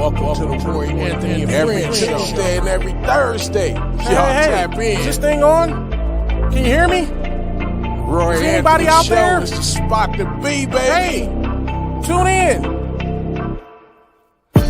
Welcome to the Roy Anthony and every Tuesday and every Thursday. Y'all tap in. Is this thing on? Can you hear me? Roy Is Anthony anybody out Show there? is the spot to be, baby. Hey, tune in.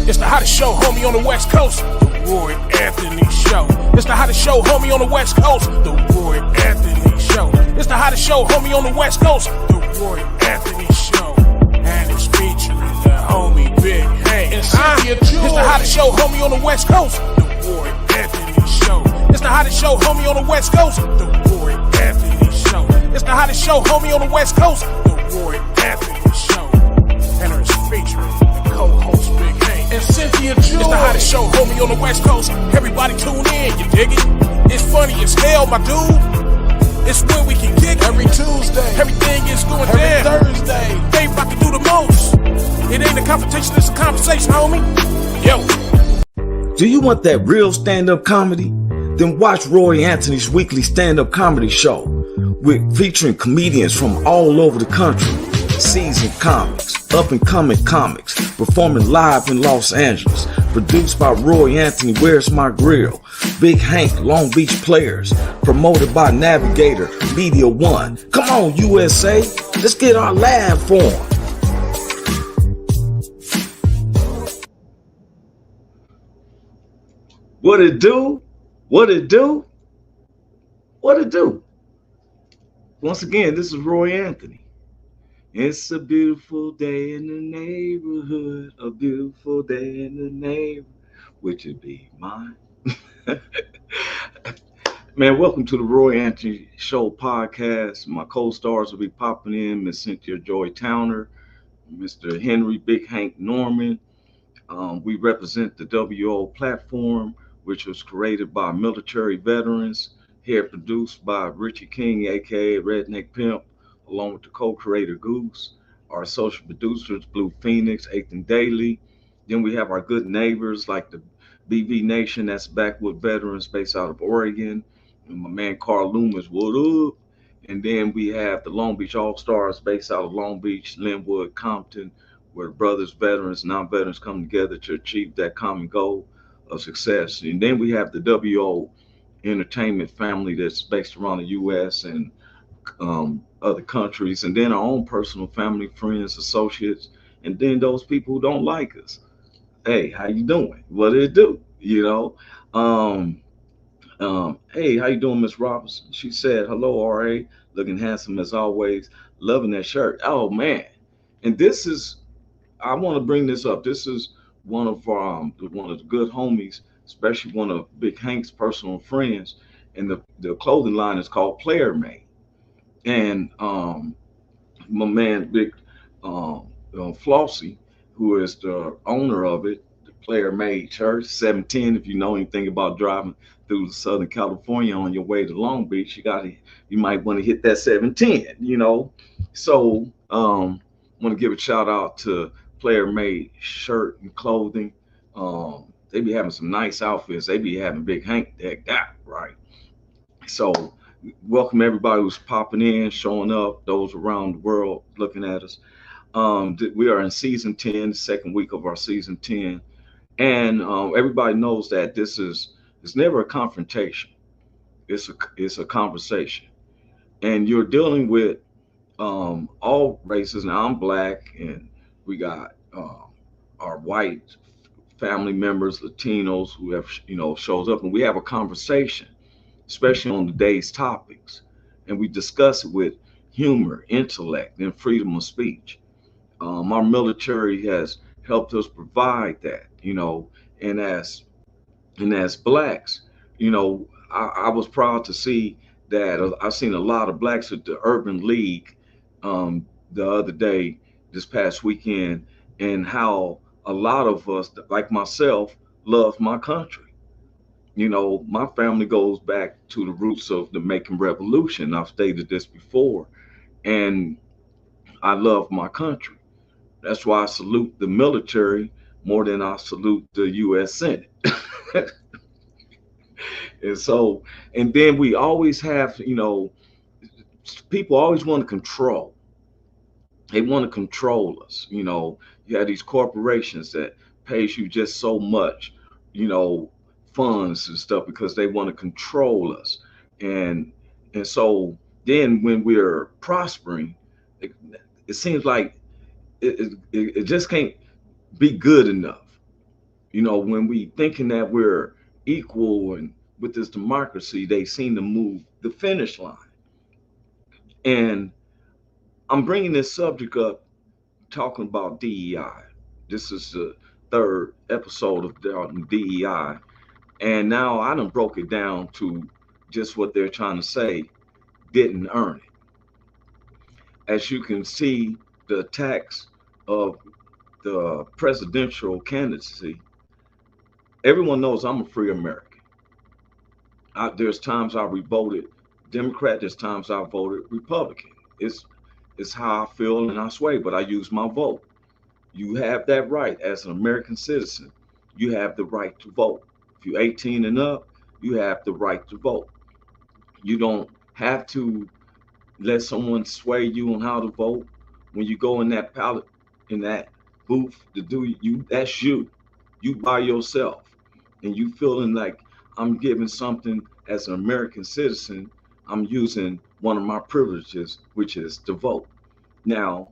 It's the hottest show, homie, on the West Coast. The Roy Anthony Show. It's the hottest show, homie, on the West Coast. The Roy Anthony Show. It's the hottest show, homie, on the West Coast. The Roy Anthony Show. And it's featuring the homie Big Hank and Cynthia. It's the hottest show, homie, on the West Coast. The Roy Anthony Show. It's the hottest show, homie, on the West Coast. The Roy Anthony Show. It's the hottest show, homie, on the West Coast. The Roy Anthony Show. And it's featuring the co-host Big Hank and Cynthia. It's the hottest show, homie, on the West Coast. Everybody tune in, you dig it? It's funny as hell, my dude. It's where we can kick every Tuesday. Everything is going every down. Thursday. They about to do the most. It ain't a confrontation, it's a conversation, homie. Yo. Do you want that real stand-up comedy? Then watch Roy Anthony's weekly stand-up comedy show featuring comedians from all over the country, seasoned comics, up-and-coming comics, performing live in Los Angeles. Produced by Roy Anthony, Where's My Grill, Big Hank, Long Beach Players. Promoted by Navigator, Media One. Come on, USA, let's get our laugh on. What it do? What it do? What it do? Once again, this is Roy Anthony. It's a beautiful day in the neighborhood, a beautiful day in the neighborhood, which would be mine. Man, welcome to the Roy Anthony Show podcast. My co-stars will be popping in, Miss Cynthia Joy Towner, Mr. Henry Big Hank Norman. We represent the WO platform, which was created by military veterans, here produced by Richie King, aka Redneck Pimp, along with the co-creator Goose, our social producers, Blue Phoenix, Ethan Daly. Then we have our good neighbors like the BV Nation, that's Backwood Veterans based out of Oregon. And my man Carl Loomis, what up? And then we have the Long Beach All-Stars based out of Long Beach, Linwood, Compton, where brothers, veterans, non-veterans come together to achieve that common goal of success. And then we have the WO entertainment family that's based around the U.S. and other countries, and then our own personal family, friends, associates, and then those people who don't like us. Hey, how you doing? What did it do? You know? Hey, how you doing, Miss Robinson? She said, hello, R.A., looking handsome as always, loving that shirt. Oh, man. And this is, I want to bring this up. This is one of the good homies, especially one of Big Hank's personal friends, and the clothing line is called Player Made. And my man Big Flossie, who is the owner of it, the Player Made Church, 710. If you know anything about driving through Southern California on your way to Long Beach, you might want to hit that 710, you know. So want to give a shout out to Player Made shirt and clothing. They be having some nice outfits. They be having Big Hank decked out, right? So welcome everybody who's popping in, showing up, those around the world looking at us. We are in season 10, the second week of our season 10. And everybody knows that it's never a confrontation. It's a conversation. And you're dealing with all races. Now I'm black, and we got our white family members, Latinos who have, shows up, and we have a conversation, especially on the day's topics. And we discuss it with humor, intellect, and freedom of speech. Our military has helped us provide that, and as blacks, I was proud to see that I've seen a lot of blacks at the Urban League the other day, this past weekend, and how a lot of us, like myself, love my country. My family goes back to the roots of the Jamaican Revolution. I've stated this before, and I love my country. That's why I salute the military more than I salute the U.S. Senate. And then we always have, people always want to control. They want to control us. You have these corporations that pays you just so much, you know, funds and stuff because they want to control us. And so then when we're prospering, it, it seems like it just can't be good enough. You know, when we thinking that we're equal and with this democracy, they seem to move the finish line. And I'm bringing this subject up talking about DEI. This is the third episode of DEI. And now I done broke it down to just what they're trying to say, didn't earn it. As you can see, the attacks of the presidential candidacy, everyone knows I'm a free American. There's times I voted Democrat, there's times I voted Republican. It's how I feel and I sway, but I use my vote. You have that right as an American citizen. You have the right to vote. If you're 18 and up, you have the right to vote. You don't have to let someone sway you on how to vote. When you go in that ballot, in that booth to do you, that's you. You by yourself. And you feeling like I'm giving something as an American citizen, I'm using one of my privileges, which is to vote. Now,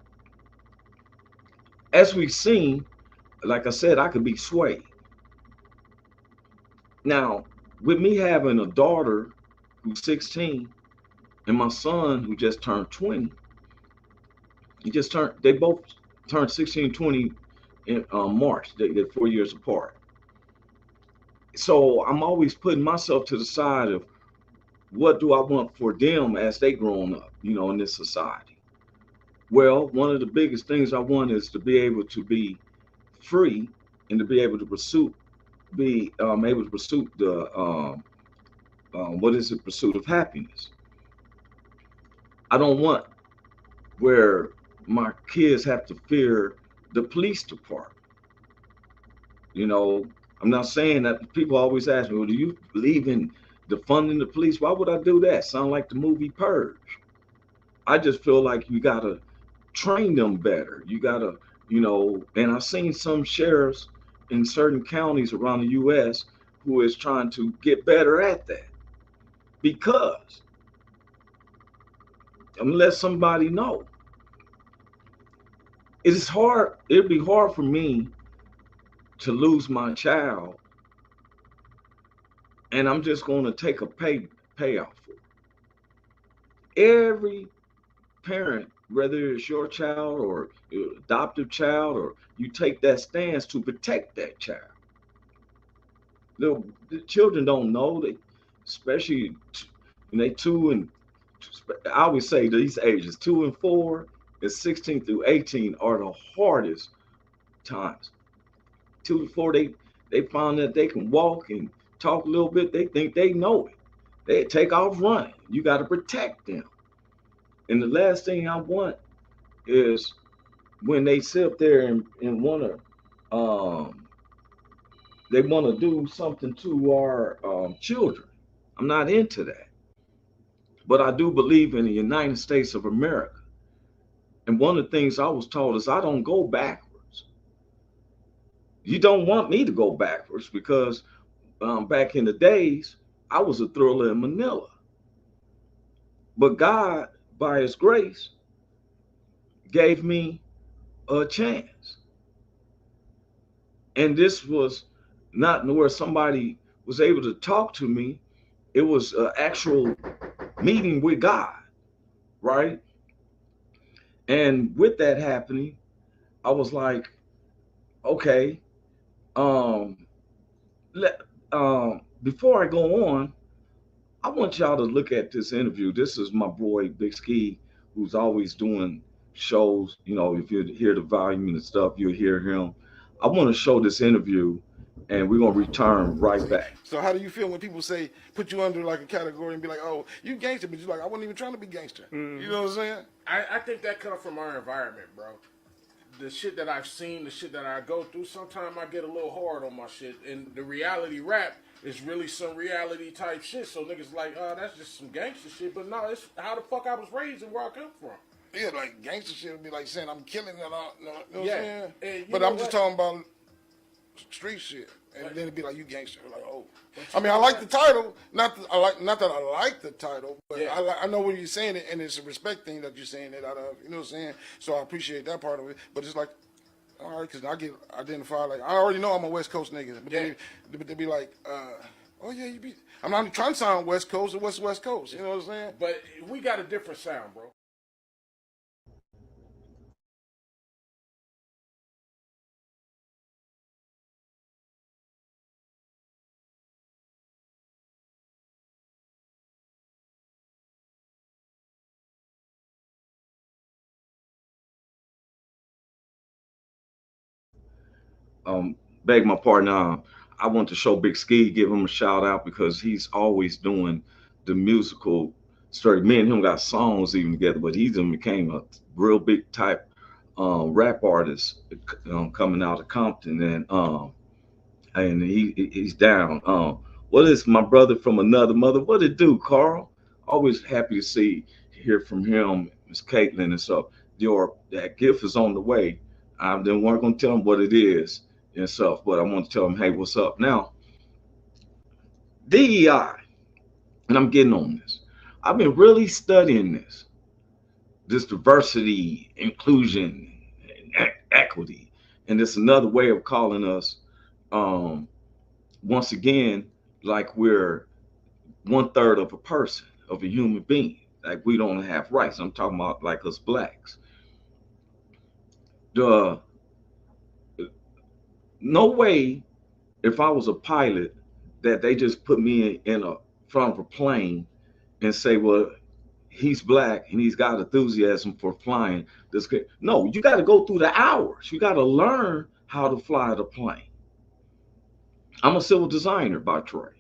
as we've seen, like I said, I could be swayed. Now, with me having a daughter who's 16 and my son who just turned 20, they both turned 16 and 20 in March. They're 4 years apart. So I'm always putting myself to the side of what do I want for them as they growing up, you know, in this society. Well, one of the biggest things I want is to be able to be free and to be able to pursue the pursuit of happiness. I don't want where my kids have to fear the police department. You know, I'm not saying that. People always ask me, well, do you believe in defunding the police? Why would I do that? Sound like the movie Purge. I just feel like you gotta train them better. You gotta, you know, and I've seen some sheriffs in certain counties around the US who is trying to get better at that. Because I'm gonna let somebody know. It's hard, it'd be hard for me to lose my child and I'm just gonna take a payoff for it. Every parent, whether it's your child or your adoptive child, or you take that stance to protect that child. The children don't know, they, especially when they 2 and I always say these ages 2 and 4 and 16 through 18 are the hardest times. 2 to 4, they found that they can walk and talk a little bit. They think they know it. They take off running. You got to protect them. And the last thing I want is when they sit up there and want to, they want to do something to our children. I'm not into that. But I do believe in the United States of America. And one of the things I was told is I don't go backwards. You don't want me to go backwards because back in the days, I was a thriller in Manila. But God, by his grace, gave me a chance. And this was not where somebody was able to talk to me. It was an actual meeting with God, right? And with that happening, I was like, okay, before I go on, I want y'all to look at this interview. This is my boy Big Ski, who's always doing shows. You know, if you hear the volume and the stuff, you'll hear him. I want to show this interview, and we're gonna return right back. So how do you feel when people say put you under like a category and be like, oh, you gangster, but you're like, I wasn't even trying to be gangster. You know what I'm saying? I think that comes from our environment, bro. The shit that I've seen, the shit that I go through, sometimes I get a little hard on my shit. And the reality rap is really some reality type shit. So niggas like, that's just some gangster shit. But no, it's how the fuck I was raised and where I come from. Yeah, like gangster shit would be like saying I'm killing and all. You know what I'm saying? And but I'm just talking about street shit, and then it'd be like you gangster. Like, oh, I mean, I like the title. Not that I like the title, but I know what you're saying, and it's a respect thing that you're saying it out of. You know what I'm saying? So I appreciate that part of it. But it's like, all right, because I get identified like I already know I'm a West Coast nigga, but then they be like, oh yeah, you be. I'm not trying to sound West Coast or West Coast. You know what I'm saying? But we got a different sound, bro. Beg my pardon. I want to show Big Ski, give him a shout out because he's always doing the musical story. Me and him got songs even together, but he then became a real big type rap artist coming out of Compton, and he's down. What is my brother from another mother? What it do, Carl? Always happy to hear from him, Miss Caitlin, and so that gift is on the way. I didn't want to tell him what it is and stuff, but I want to tell him, hey, what's up now? DEI, and I'm getting on this. I've been really studying this diversity, inclusion, and equity, and it's another way of calling us. Once again, like we're 1/3 of a person, of a human being. Like we don't have rights. I'm talking about like us blacks. The no way if I was a pilot that they just put me in a front of a plane and say, well, he's black and he's got enthusiasm for flying this. No, you got to go through the hours. You got to learn how to fly the plane. I'm a civil designer by trade.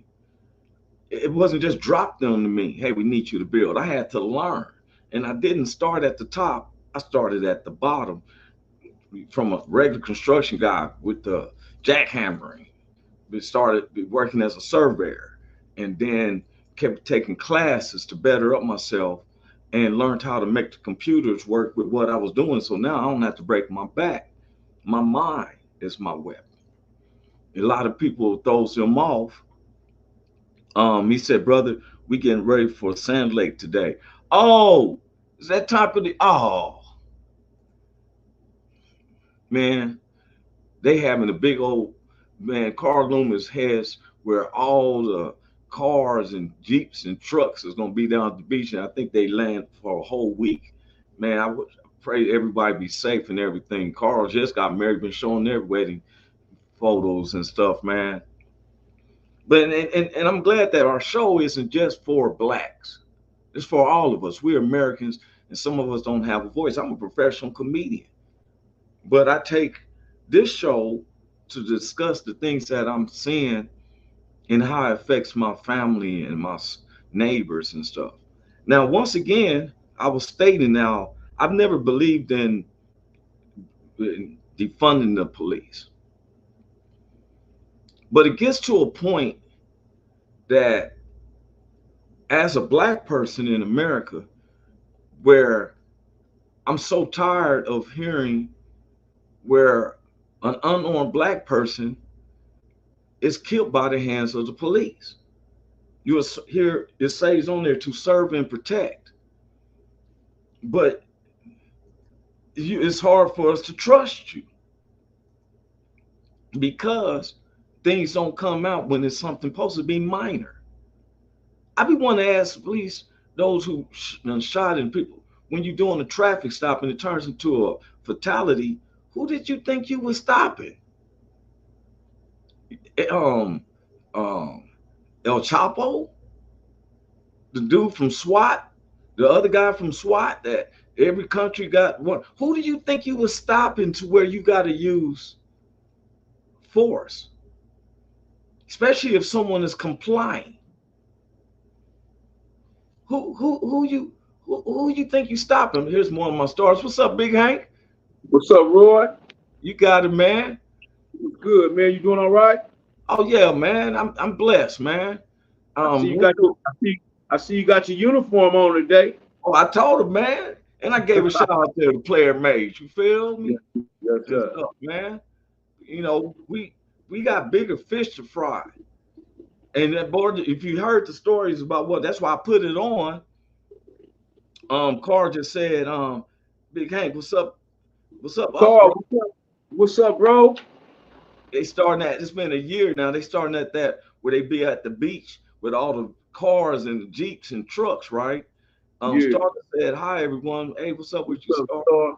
It wasn't just dropped on to me. Hey, we need you to build. I had to learn, and I didn't start at the top. I started at the bottom from a regular construction guy with the jackhammering. We started working as a surveyor, and then kept taking classes to better up myself, and learned how to make the computers work with what I was doing. So now I don't have to break my back. My mind is my weapon. A lot of people throws them off. He said, brother, we getting ready for Sand Lake today. Oh, is that type of man, they having a big old Carl Loomis has where all the cars and Jeeps and trucks is gonna be down at the beach, and I think they land for a whole week. Man, I would pray everybody be safe and everything. Carl just got married, been showing their wedding photos and stuff, man. But and I'm glad that our show isn't just for blacks. It's for all of us. We're Americans, and some of us don't have a voice. I'm a professional comedian, but I take this show to discuss the things that I'm seeing and how it affects my family and my neighbors and stuff. Now, once again, I was stating now, I've never believed in defunding the police. But it gets to a point that as a black person in America, where I'm so tired of hearing where an unarmed black person is killed by the hands of the police. You will hear it says on there to serve and protect, but it's hard for us to trust you because things don't come out when it's something supposed to be minor. I be want to ask police, those who shot in people, when you're doing a traffic stop and it turns into a fatality, who did you think you were stopping? Um, El Chapo, the dude from SWAT, the other guy from SWAT that every country got one. Who do you think you were stopping to where you got to use force? Especially if someone is complying. Who you think you stopping? Here's one of my stars. What's up, Big Hank? What's up, Roy? You got it, man. Good, man. You doing all right? Oh yeah, man. I'm blessed, man. I see you got your uniform on today. Oh, I told him, man. And I gave a shout out to the player mage. You feel me? Yes, sir. Stuff, man. You know, we we got bigger fish to fry. And that board, if you heard the stories about what, that's why I put it on. Carl just said, Big Hank, what's up? What's up, Carl, what's up, bro? They starting at, it's been a year now. They starting at that where they be at the beach with all the cars and the Jeeps and trucks, right? Starter said, hi everyone. Hey, what's up with you, Star?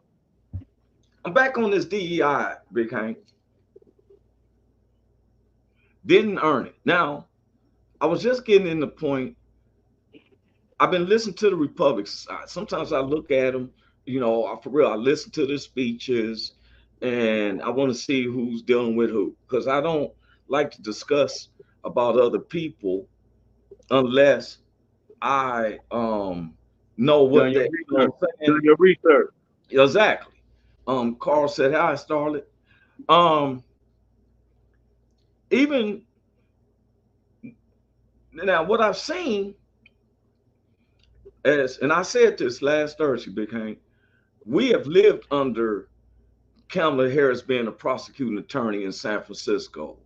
I'm back on this DEI, Big Hank. Didn't earn it. Now, I was just getting in the point. I've been listening to the Republican side. Sometimes I look at them, you know, for real, I listen to their speeches and I want to see who's dealing with who. Because I don't like to discuss about other people unless I know what they do your research. Exactly. Carl said, hi, Starlet. Even now, what I've seen is, and I said this last Thursday, Big Hank, we have lived under Kamala Harris being a prosecuting attorney in San Francisco.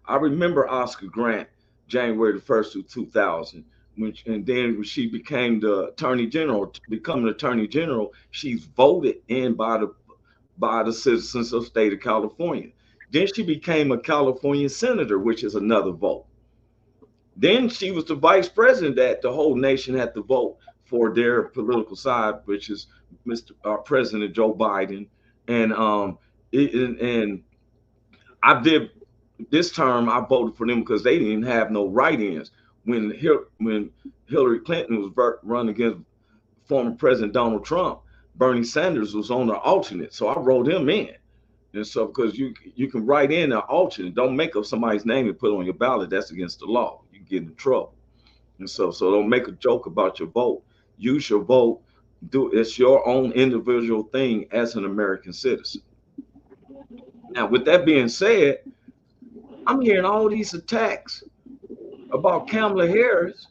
I remember Oscar Grant, January the 1st of 2000, and then when she became the attorney general, becoming attorney general, she's voted in by the citizens of the state of California. Then she became a California senator, which is another vote. Then she was the vice president that the whole nation had to vote for their political side, which is Mr. President Joe Biden. And I did this term, I voted for them because they didn't have no write-ins. When Hillary Clinton was run against former President Donald Trump, Bernie Sanders was on the alternate, so I wrote him in. And so, because you can write in an alternate, don't make up somebody's name and put it on your ballot. That's against the law. You get in trouble. And so don't make a joke about your vote. Use your vote. It's your own individual thing as an American citizen. Now, with that being said, I'm hearing all these attacks about Kamala Harris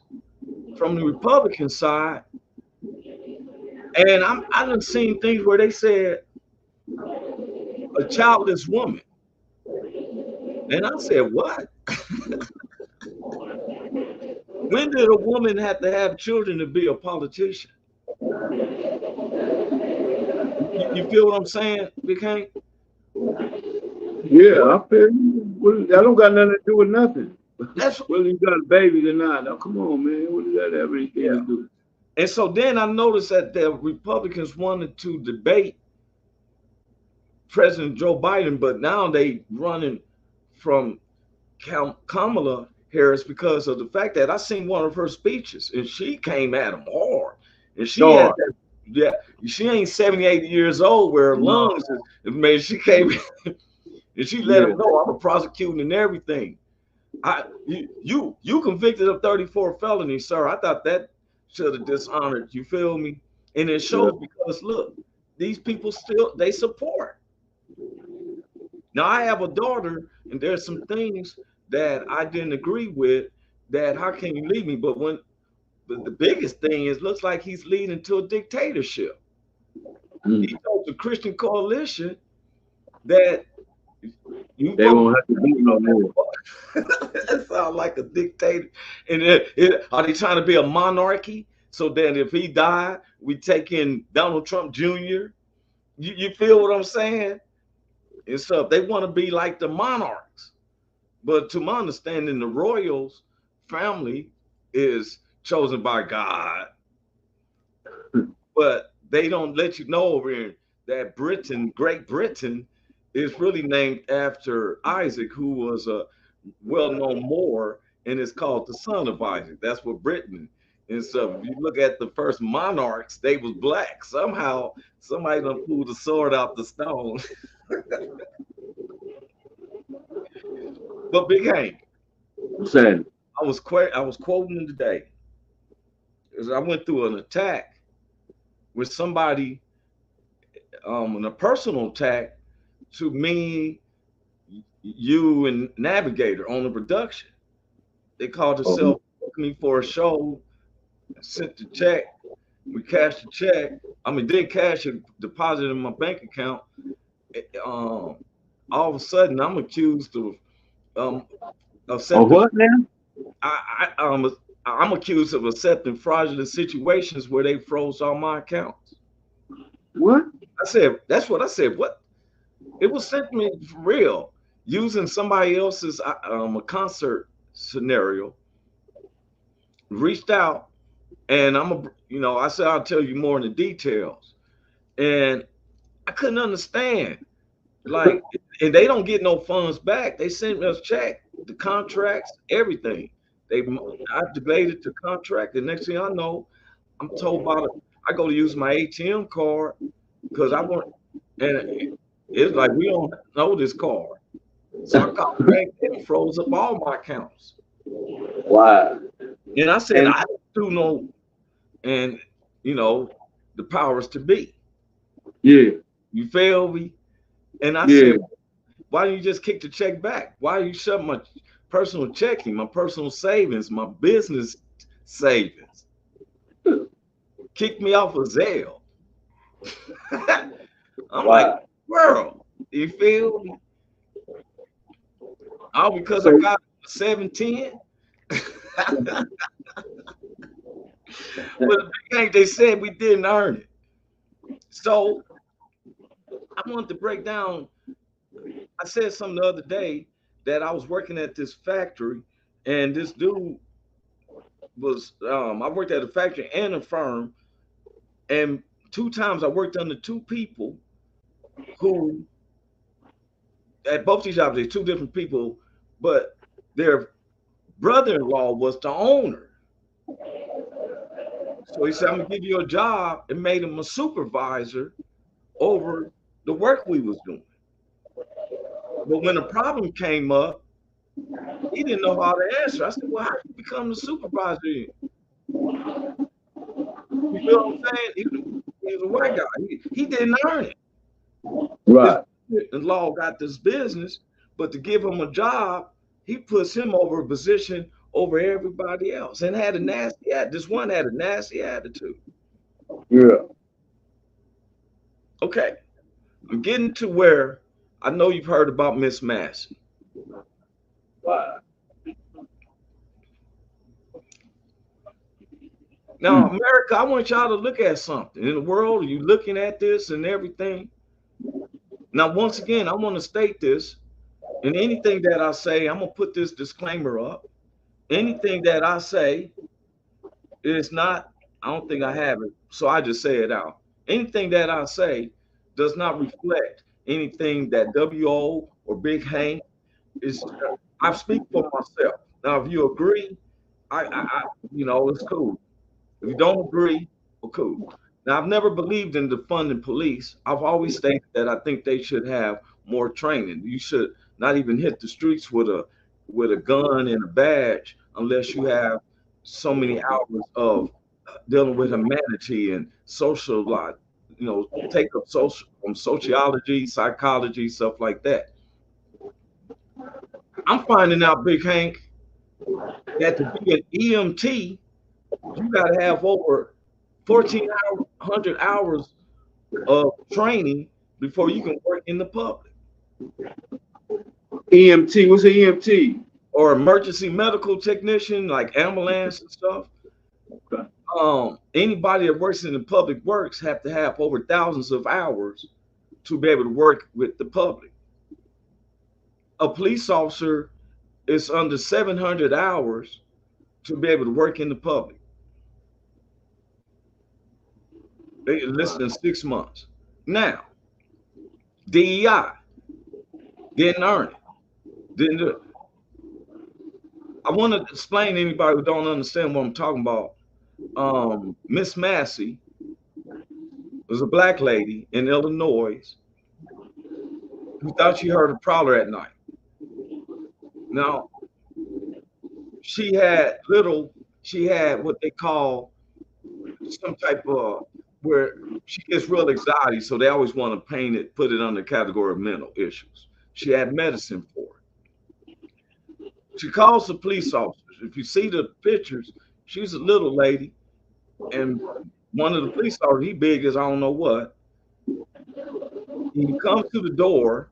from the Republican side, and I done seen things where they said a childless woman, and I said, what? When did a woman have to have children to be a politician? You feel what I'm saying, Big Hank? Yeah, I feel you. That don't got nothing to do with nothing. That's whether you got a baby or not. Now, come on, man. What does that have anything to do? And so then I noticed that the Republicans wanted to debate President Joe Biden, but now they running from Kamala Harris because of the fact that I seen one of her speeches and she came at him hard. And she had that, yeah, she ain't 78 years old where her lungs is, man, she came and she let him know I'm a prosecuting and everything. You convicted of 34 felonies, sir. I thought that should have dishonored, you feel me? And it shows because look, these people still, they support. Now I have a daughter and there's some things that I didn't agree with, that how can you leave me? But the biggest thing is, looks like he's leading to a dictatorship. He told the Christian Coalition that they won't have to do no more. That sounds like a dictator. And are they trying to be a monarchy? So then if he died, we take in Donald Trump Jr. You feel what I'm saying? And so they want to be like the monarchs. But to my understanding, the royals family is chosen by God. But they don't let you know over here that Great Britain, is really named after Isaac, who was a well-known Moor, and it's called the son of Isaac. That's what Britain. And so if you look at the first monarchs, they was black. Somehow somebody done pulled the sword out the stone. But Big Hank, I was quoting him today, as I went through an attack with somebody, in a personal attack to me, you, and Navigator on the production. They called themselves me for a show, sent the check, we cashed the check. I mean, didn't cash it, deposited in my bank account. All of a sudden, I'm accused of um Or accepting. what now? I'm accused of accepting fraudulent situations where they froze all my accounts. What? I said, that's what I said. What? It was sent to me for real, using somebody else's a concert scenario. Reached out, and I said I'll tell you more in the details, and I couldn't understand. Like, and they don't get no funds back. They sent us check, the contracts, everything. I debated the contract. The next thing I know, I'm told about it. I go to use my ATM card because I want, and it's like we don't know this card. So I got back and froze up all my accounts. Wow. And I said, And I do know, and the powers to be. yeah, You feel me? And I yeah, said, why don't you just kick the check back? Why you shut my personal checking, my personal savings, my business savings? Kick me off of Zelle. I'm like, wow. world, you feel me? All because I So got 710. But the thing they said we didn't earn it. So I wanted to break down. I said something the other day that I was working at this factory, and this dude was I worked at a factory and a firm, and 2 times I worked under 2 people who at both these jobs, they're 2 different people, but their brother-in-law was the owner. So he said, I'm gonna give you a job, and made him a supervisor over the work we was doing. But when a problem came up, he didn't know how to answer. I said, well, how did you become the supervisor? You feel what I'm saying? He was a white guy. He didn't earn it. His right, law got this business, but to give him a job, he puts him over a position over everybody else, and had a nasty. This one had a nasty attitude. yeah. Okay, I'm getting to where I know you've heard about Miss Massey. Wow. Now, America, I want y'all to look at something in the world. Are you looking at this and everything? Now, once again, I want to state this. And anything that I say, I'm gonna put this disclaimer up. Anything that I say is not. I don't think I have it, so I just say it out. Anything that I say does not reflect anything that WO or Big Hank is. I speak for myself. Now, if you agree, it's cool. If you don't agree, well, cool. Now, I've never believed in defunding police. I've always stated that I think they should have more training. You should not even hit the streets with a gun and a badge unless you have so many hours of dealing with humanity and social life. Take up social from sociology, psychology, stuff like that. I'm finding out, Big Hank, that to be an EMT, you got to have over 1,400 hours of training before you can work in the public. EMT, what's an EMT? Or emergency medical technician, like ambulance and stuff. Okay. Anybody that works in the public works have to have over thousands of hours to be able to work with the public. A police officer is under 700 hours to be able to work in the public. They listen in 6 months. Now, DEI didn't earn it. Didn't do it. I want to explain to anybody who don't understand what I'm talking about. Miss Massey was a black lady in Illinois who thought she heard a prowler at night. Now, she had what they call some type of, where she gets real anxiety, so they always want to put it under the category of mental issues. She had medicine for it. She calls the police officers. If you see the pictures, she's a little lady, and one of the police officers, he big as I don't know what. He comes to the door.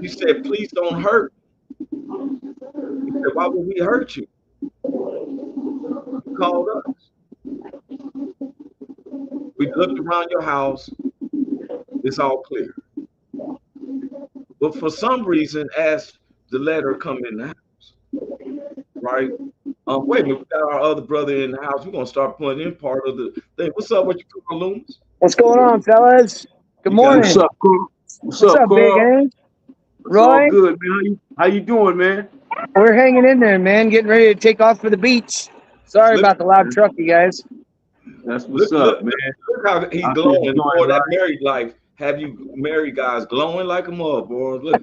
She said, please don't hurt. He said, why would we hurt you? You called us. We looked around your house. It's all clear. But for some reason, as the letter come in the house, right? Wait a minute, we got our other brother in the house. We're gonna start putting in part of the thing. What's up with you, Carl Loomis? What's going on, fellas? Good morning. What's up, Carl? What's up, Big Carl? Hank? It's all Roy? good, man. How you doing, man? We're hanging in there, man. Getting ready to take off for the beach. Sorry about the loud truck, you guys. That's what's up, man. Look how he's glowing. Boy, that married life have you married guys glowing like a mother, boy. Look,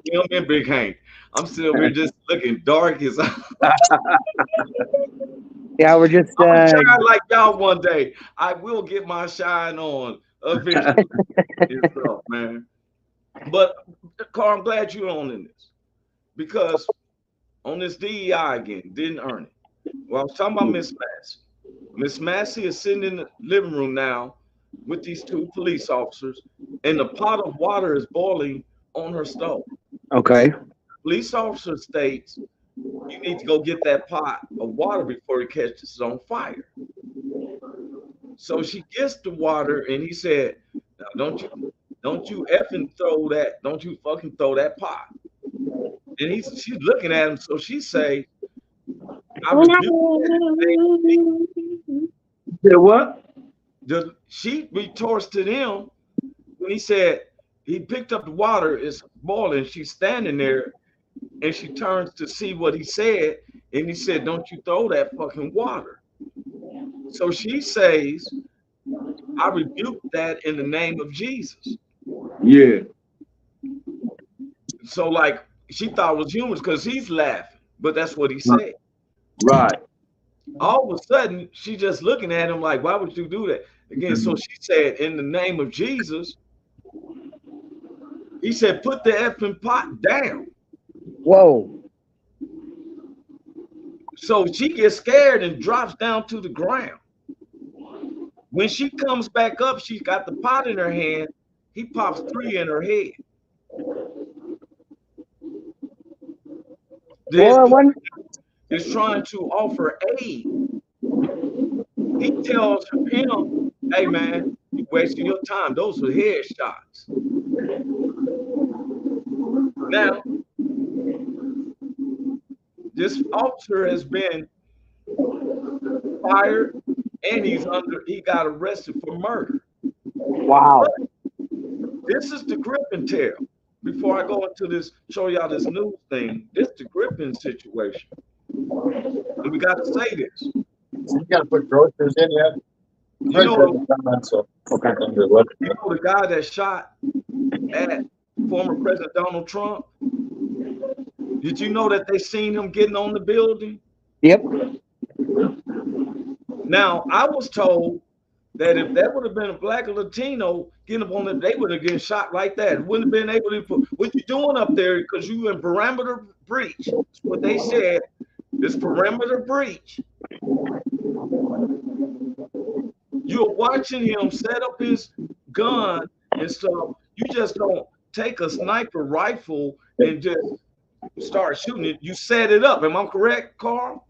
him and Big Hank. I'm still here just looking dark as Yeah, we're just I'm shine like y'all one day. I will get my shine on eventually. Yourself, man. But Carl, I'm glad you're on in this because on this DEI again, didn't earn it. Well, I was talking about Miss Massey. Miss Massey is sitting in the living room now with these two police officers, and the pot of water is boiling on her stove. okay. Police officer states, you need to go get that pot of water before it catches on fire. So she gets the water, and he said, now, don't you effing throw that, don't you fucking throw that pot. And she's looking at him, so she say, I rebuke that. Say what? She retorts to them when he said he picked up the water, it's boiling, she's standing there, and she turns to see what he said, and he said, don't you throw that fucking water. So she says, I rebuke that in the name of Jesus. Yeah. So like she thought it was humorous because he's laughing, but that's what he said. Right. All of a sudden, she just looking at him like, why would you do that? Again, so she said, in the name of Jesus, he said, put the effing pot down. Whoa. So she gets scared and drops down to the ground. When she comes back up, she's got the pot in her hand. He pops 3 in her head. Is trying to offer aid. He tells him, hey man, you're wasting your time. Those are headshots. Now, this officer has been fired and he got arrested for murder. Wow. But this is the grip and tell. Before I go into this, show y'all this news thing, this is the gripping situation. And we got to say this. So you got to put groceries in yet? You know, Okay. the guy that shot at former President Donald Trump, did you know that they seen him getting on the building? Yep. Now, I was told that if that would have been a black or Latino getting up on it, they would have been shot like that. Wouldn't have been able to put what you doing up there because you in perimeter breach. That's what they said. This perimeter breach. You're watching him set up his gun and stuff. You just don't take a sniper rifle and just start shooting it. You set it up. Am I correct, Carl?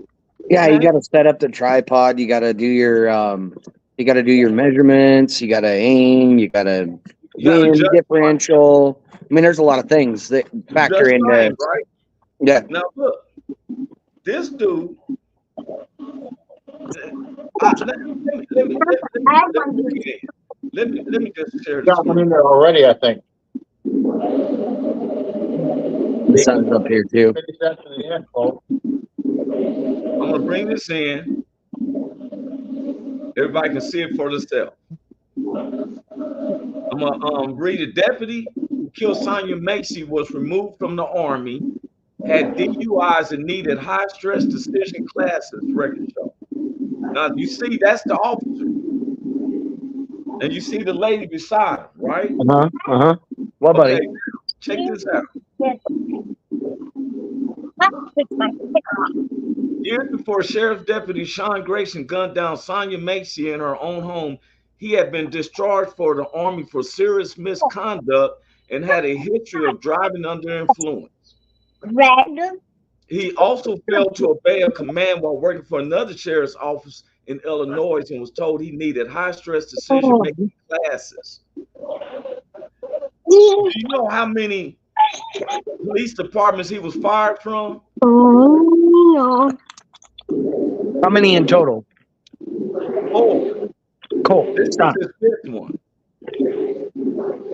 Yeah, you got to set up the tripod. You got to do your measurements. You got to aim. You got to differential. I mean, there's a lot of things that factor into right? Yeah. Now look, this dude. Let me just share this. Got one in there already, I think. The sun's up here too. I'm gonna bring this in. Everybody can see it for themselves. I'm gonna read a deputy who killed Sonia Macy was removed from the Army, had DUIs and needed high stress decision classes, record show. Now you see that's the officer. And you see the lady beside him, right? What, buddy? Okay, check this out. Years before Sheriff Deputy Sean Grayson gunned down Sonia Macy in her own home, he had been discharged for the Army for serious misconduct and had a history of driving under influence. He also failed to obey a command while working for another sheriff's office in Illinois and was told he needed high-stress decision-making classes. Do you know how many police departments he was fired from? How many in total? 4. Cool. This is Stop. his 5th one.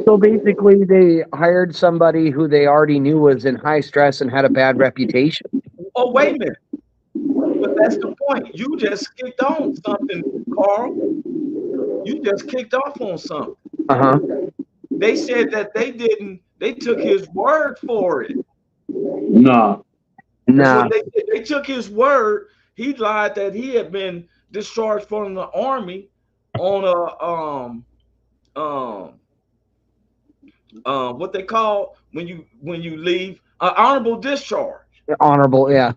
So basically, they hired somebody who they already knew was in high stress and had a bad reputation. Oh, wait a minute. But that's the point. You just kicked on something, Carl. You just kicked off on something. They said that they took his word for it. Nah. They took his word. He lied that he had been discharged from the army on a what they call when you leave, honorable discharge. Honorable, yeah.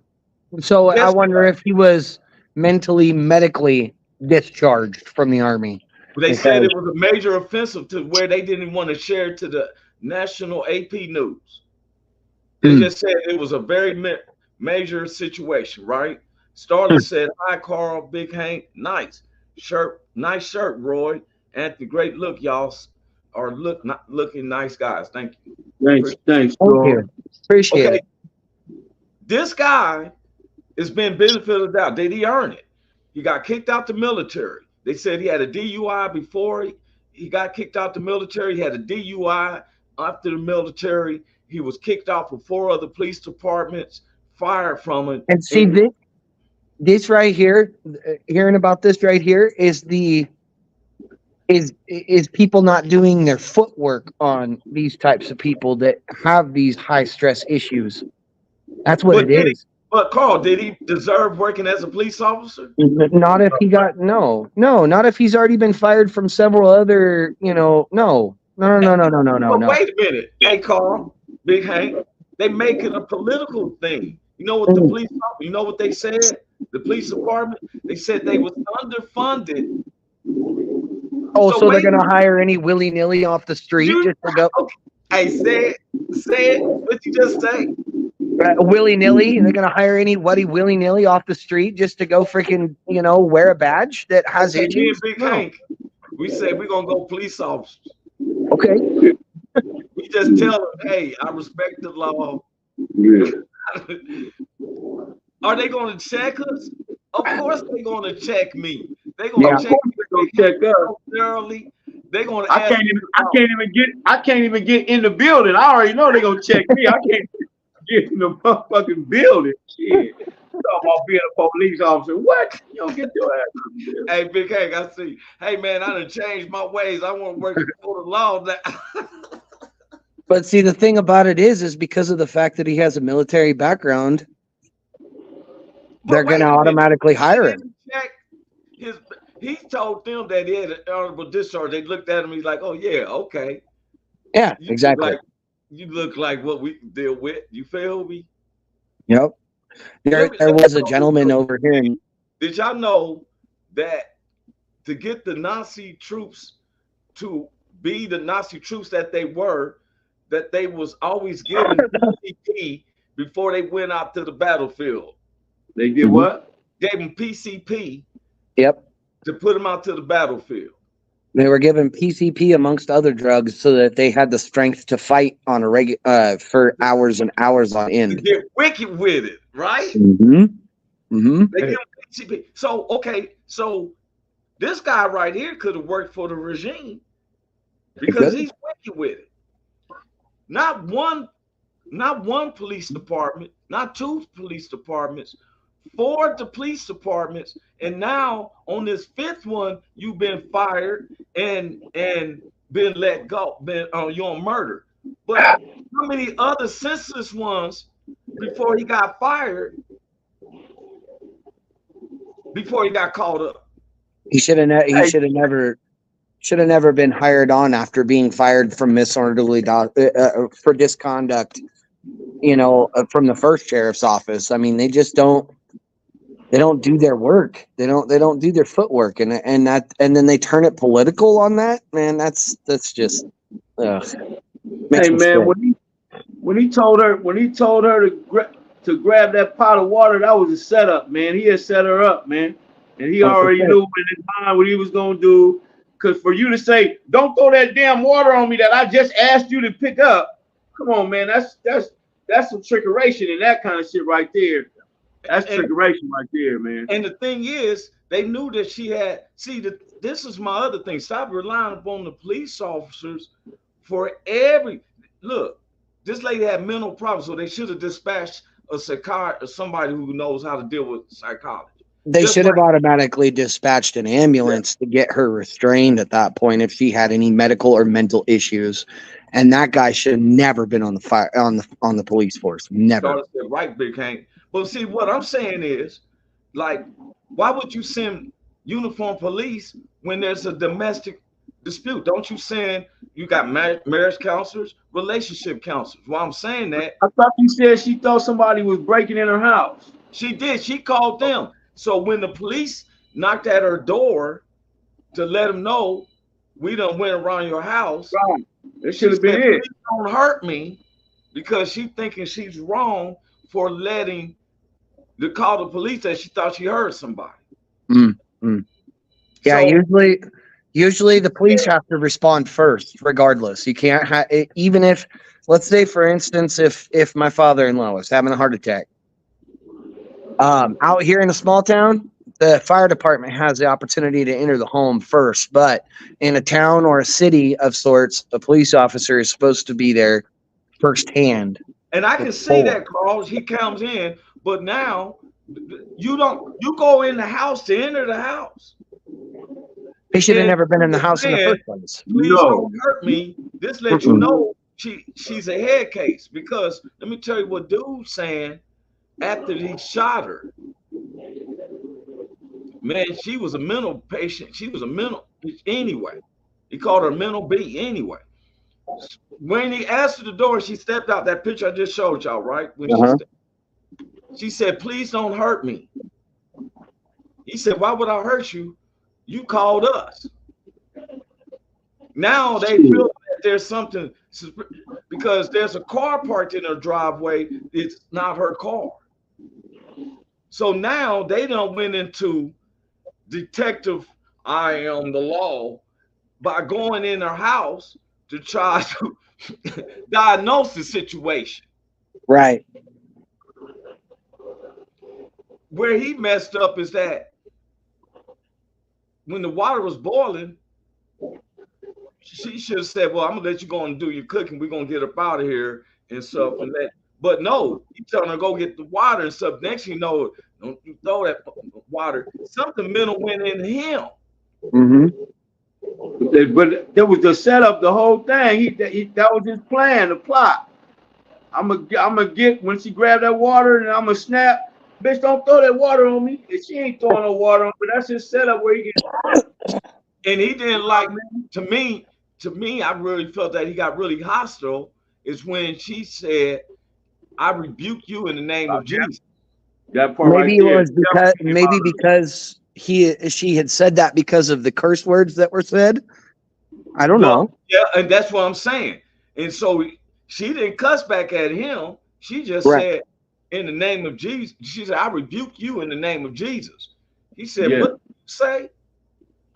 So I wonder if he was medically discharged from the army. They said it was a major offensive to where they didn't want to share it to the national AP news. They just said it was a very major situation, right? Starlet said, "Hi, Carl, Big Hank, nice shirt, Roy. Anthony, great look, y'all. Are looking nice guys. Thank you. Thanks, Carl. Appreciate it. This guy has been benefit of the doubt. Did he earn it? He got kicked out the military. They said he had a DUI before he got kicked out the military. He had a DUI after the military. He was kicked off of 4 other police departments, fired from it. And see, this right here, hearing about this right here is people not doing their footwork on these types of people that have these high stress issues. That's what it is. But Carl, did he deserve working as a police officer? Not if he got not if he's already been fired from several other, no. Wait a minute. Hey, Carl, Big Hank, they make it a political thing. You know what you know what they said? The police department, they said they was underfunded. Oh, so they're gonna hire any willy-nilly off the street just to go. Hey, say it. What you just say? Willy-nilly, they're gonna hire anybody willy-nilly off the street just to go freaking, wear a badge that has issues. Big Hank, we say we're gonna go police officers. Okay. We just tell them, hey, I respect the law. Yeah. Are they gonna check us? Of course they're gonna check me. They're gonna check us thoroughly. They're gonna. I can't even get in the building. I already know they're gonna check me. I can't get in the motherfucking building. Shit. Talking about being a police officer. What? You don't get your ass. Hey, Big Hank, I see. Hey, man, I done changed my ways. I want to work for the law now. But see, the thing about it is because of the fact that he has a military background, they're going to automatically hire him. He told them that he had an honorable discharge. They looked at him. He's like, "Oh yeah, okay." Yeah, exactly. You look like what we deal with. You feel me? Yep. There was a gentleman over here. Did y'all know that to get the Nazi troops to be the Nazi troops that they were, that they was always given PCP before they went out to the battlefield? They did what? Gave them PCP. Yep. To put them out to the battlefield. They were given PCP amongst other drugs so that they had the strength to fight on a for hours and hours on end. To get wicked with it, right? Mm-hmm. Mm-hmm. They give them PCP. So this guy right here could have worked for the regime because he's wicked with it. Not one police department, not 2 police departments, 4 the police departments, and now on this 5th one, you've been fired and been let go. You're on murder. But how many other senseless ones before he got fired? Before he got caught up, he should have never been hired on after being fired from disorderly for misconduct. From the first sheriff's office. I mean, they just don't. They don't do their work. They don't do their footwork, and then they turn it political on that. Man, that's just. Makes Hey me man, sick. when he told her to grab that pot of water, that was a setup, man. He had set her up, man, and he already 100%. knew in his mind what he was gonna do. Cause for you to say, "Don't throw that damn water on me that I just asked you to pick up," come on, man, that's some trickeration and that kind of shit right there. That's And trickeration right there, man. and the thing is, they knew that she had. See, this is my other thing. Stop relying upon the police officers for every look. This lady had mental problems, so they should have dispatched a psychiatrist or somebody who knows how to deal with psychology. They Just should like have automatically dispatched an ambulance to get her restrained at that point if she had any medical or mental issues. And that guy should have never been on the fire on the police force. Never. Charlotte said, right, Big Hank. But see, what I'm saying is, like, why would you send uniformed police when there's a domestic dispute? Don't you send, you got marriage counselors, relationship counselors. Why I'm saying that, I thought you said she thought somebody was breaking in her house. she did. She called them. So when the police knocked at her door to let them know we done went around your house, Right. It she should have said, been it. please don't hurt me, because she thinking she's wrong for letting to call the police that she thought she heard somebody. Yeah, So, usually the police have to respond first, regardless. You can't have, even if, let's say, for instance, if my father-in-law was having a heart attack, out here in a small town, the fire department has the opportunity to enter the home first. But in a town or a city of sorts, a police officer is supposed to be there firsthand. and I can see that, Carl. He comes in, but now you go in the house to enter the house. They should have And never been in the house in the saying, first place. please No. don't hurt me. This lets you know she's a head case, because let me tell you what dude's saying after he shot her. Man, she was a mental patient. She was a mental anyway. He called her mental B anyway. When he answered the door, she stepped out. That picture I just showed y'all, right? When she said, please don't hurt me. He said, why would I hurt you? You called us. Now they feel that there's something, because there's a car parked in her driveway. It's not her car. So now they done went into detective, I am the law, by going in her house to try to diagnose the situation. Right. Where he messed up is that when the water was boiling, she should have said, well, I'm gonna let you go and do your cooking. We're gonna get up out of here and stuff and that. But no, he telling her go get the water and stuff. Next you know, don't you throw that water. Something mental went into him. But there was the setup, the whole thing. That was his plan, the plot. I'm gonna get when she grabbed that water, and I'm gonna snap. Bitch, don't throw that water on me. And she ain't throwing no water on me. That's his setup where he gets. And he didn't like. To me, I really felt that he got really hostile. Is when she said, "I rebuke you in the name of Jesus." That part Maybe right it was because she had said that because of the curse words that were said. I don't know. Yeah, and that's what I'm saying. And so she didn't cuss back at him. She just said, in the name of Jesus. She said, I rebuke you in the name of Jesus. He said, what did you say?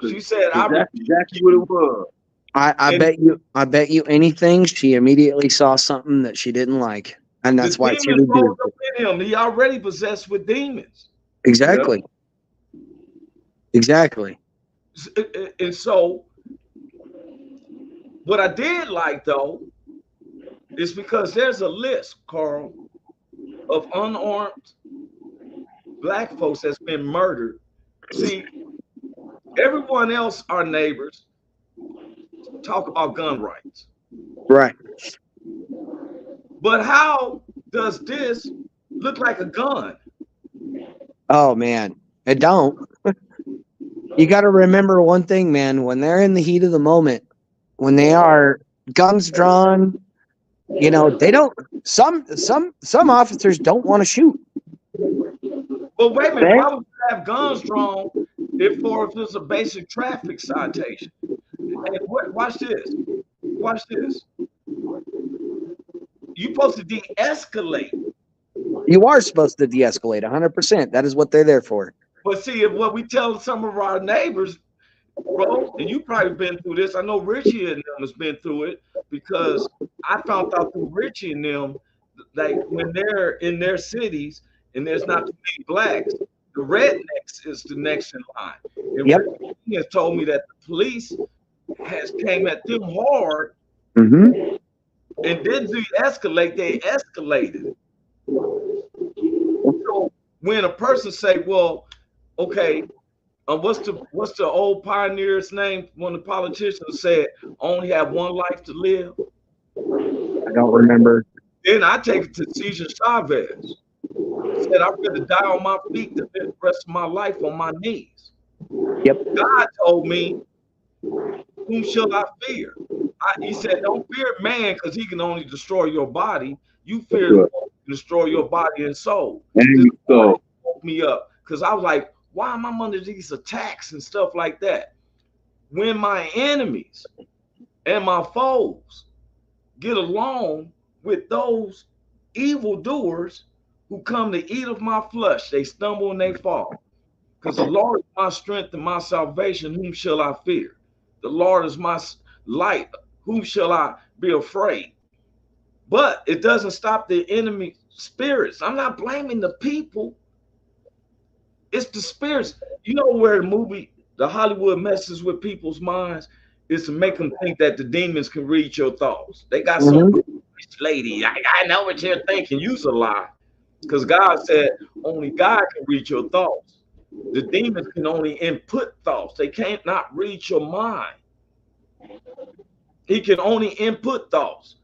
She said, I rebuke exactly you. what it was. I bet you anything she immediately saw something that she didn't like. And that's why she demons rose rebuked up in him. He already possessed with demons. Exactly. Yeah. Exactly. And so what I did like, though, is because there's a list, Carl, of unarmed black folks that's been murdered. See, everyone else, our neighbors, talk about gun rights. Right. But how does this look like a gun? Oh, man. It don't. You got to remember one thing, man. When they're in the heat of the moment, when they are guns drawn, you know, they don't. Some officers don't want to shoot. But wait a minute, why would you have guns drawn if it's a basic traffic citation? And watch this. Watch this. you're supposed to de-escalate. You are supposed to de-escalate 100%. That is what they're there for. But see, if what we tell some of our neighbors, bro, and you probably been through this. I know Richie and them has been through it because I found out through Richie and them, like when they're in their cities and there's not too many blacks, the rednecks is the next in line. And Yep. Richie has told me that the police has came at them hard Mm-hmm. and didn't de-escalate, they escalated. So when a person say, well, okay, what's the old pioneer's name when the politicians said only have one life to live? I don't remember. Then I take it to Cesar Chavez. Said I'd rather die on my feet than live the rest of my life on my knees. Yep. God told me, whom shall I fear? He said, don't fear man because he can only destroy your body. You fear the one who can destroy your body and soul. And so Woke me up because I was like, why am I under these attacks and stuff like that? When my enemies and my foes get along with those evildoers who come to eat of my flesh, they stumble and they fall. Because the Lord is my strength and my salvation, whom shall I fear? The Lord is my light, whom shall I be afraid? But it doesn't stop the enemy spirits. I'm not blaming the people. It's the spirits. You know where the Hollywood messes with people's minds is to make them think that the demons can read your thoughts. They got some lady. I know what you're thinking. You's a lie. Because God said only God can read your thoughts. The demons can only input thoughts. They can't not read your mind. He can only input thoughts.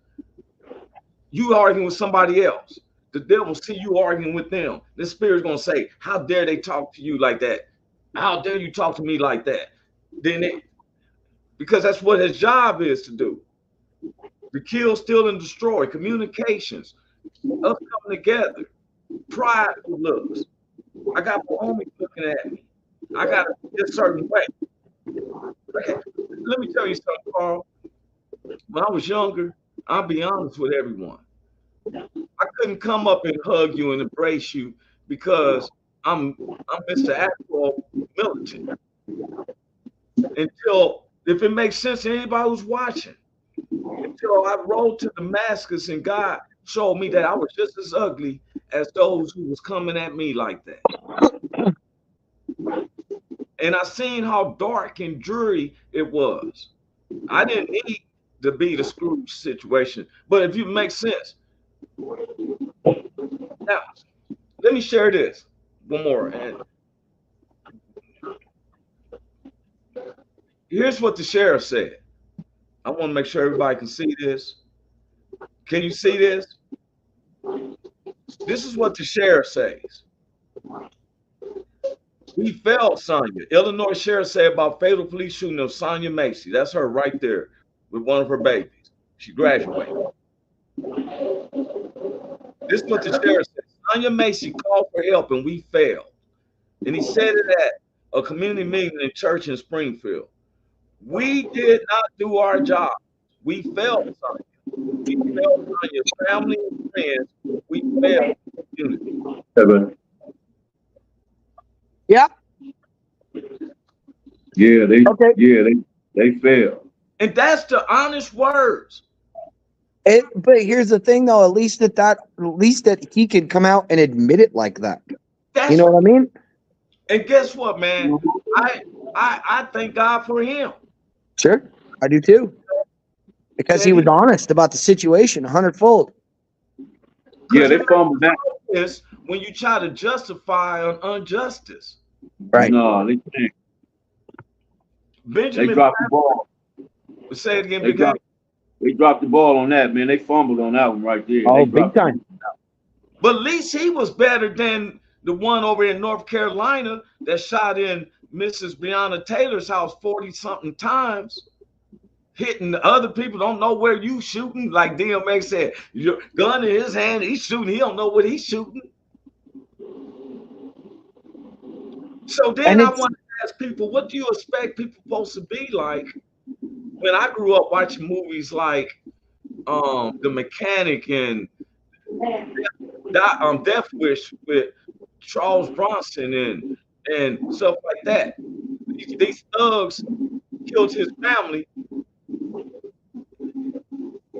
You arguing with somebody else. The devil see you arguing with them. The spirit's gonna say, "How dare they talk to you like that? How dare you talk to me like that?" Because that's what his job is to do. To kill, steal, and destroy. Communications. Us coming together. Prideful looks. I got my homies looking at me. I got a certain way. Okay. Let me tell you something, Carl. When I was younger, I'll be honest with everyone. I couldn't come up and hug you and embrace you because I'm Mr. Actual militant. Until, if it makes sense to anybody who's watching, until I rode to Damascus and God showed me that I was just as ugly as those who was coming at me like that. And I seen how dark and dreary it was. I didn't need to be the Scrooge situation, but if you make sense. Now, let me share this one more. And here's what the sheriff said. I want to make sure everybody can see this. Can you see this? This is what the sheriff says. We failed Sonya. Illinois sheriff said about fatal police shooting of Sonya Macy. That's her right there with one of her babies. She graduated. This is what the sheriff said. Sonya Macy called for help and we failed. And he said it at a community meeting in church in Springfield. We did not do our job. We failed Sonya. We failed Sonya's family and friends. We failed the community. Yeah. Yeah, they failed. And that's the honest words. But here's the thing, though. At least that he could come out and admit it like that. You know what I mean? And guess what, man? I thank God for him. Sure, I do too. Because he was honest about the situation 100-fold. Yeah, they fumbled that. This when you try to justify an injustice. Right. No, they can't. Benjamin, they dropped the ball. Say it again, they dropped the ball on that, man. They fumbled on that one right there. Oh, big time. But at least he was better than the one over in North Carolina that shot in Mrs. Breonna Taylor's house 40-something times, hitting the other people. Don't know where you shooting. Like DMX said, your gun in his hand, he's shooting. He don't know what he's shooting. So then I want to ask people, what do you expect people supposed to be like? When I grew up watching movies like the mechanic and Death Wish with Charles Bronson and stuff like that. These thugs killed his family